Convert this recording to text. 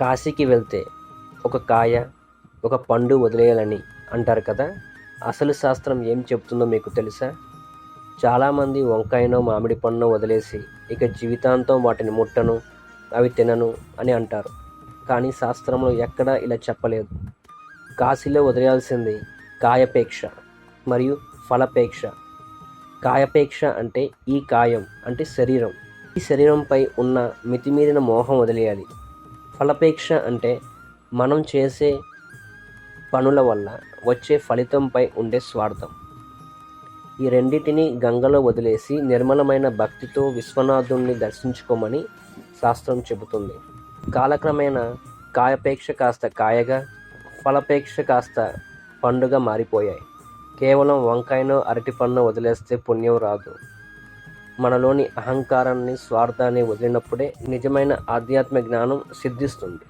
కాశీకి వెళ్తే ఒక కాయ, ఒక పండు వదిలేయాలని అంటారు కదా! అసలు శాస్త్రం ఏం చెప్తుందో మీకు తెలుసా? చాలామంది వంకాయనో, మామిడి పండునో వదిలేసి ఇక జీవితాంతం వాటిని ముట్టను, అవి తినను అని అంటారు. కానీ శాస్త్రంలో ఎక్కడా ఇలా చెప్పలేదు. కాశీలో వదిలేయాల్సింది కాయపేక్ష మరియు ఫలపేక్ష. కాయపేక్ష అంటే ఈ కాయం అంటే శరీరం. ఈ శరీరంపై ఉన్న మితిమీరిన మోహం వదిలేయాలి. ఫలపేక్ష అంటే మనం చేసే పనుల వల్ల వచ్చే ఫలితంపై ఉండే స్వార్థం. ఈ రెండిటిని గంగలో వదిలేసి నిర్మలమైన భక్తితో విశ్వనాథుణ్ణి దర్శించుకోమని శాస్త్రం చెబుతుంది. కాలక్రమేణా కాయపేక్ష కాస్త కాయగా, ఫలపేక్ష కాస్త పండుగా మారిపోయాయి. కేవలం వంకాయనో, అరటిపండునో వదిలేస్తే పుణ్యం రాదు. మనలోని అహంకారాన్ని, స్వార్థాన్ని వదిలినప్పుడే నిజమైన ఆధ్యాత్మిక జ్ఞానం సిద్ధిస్తుంది.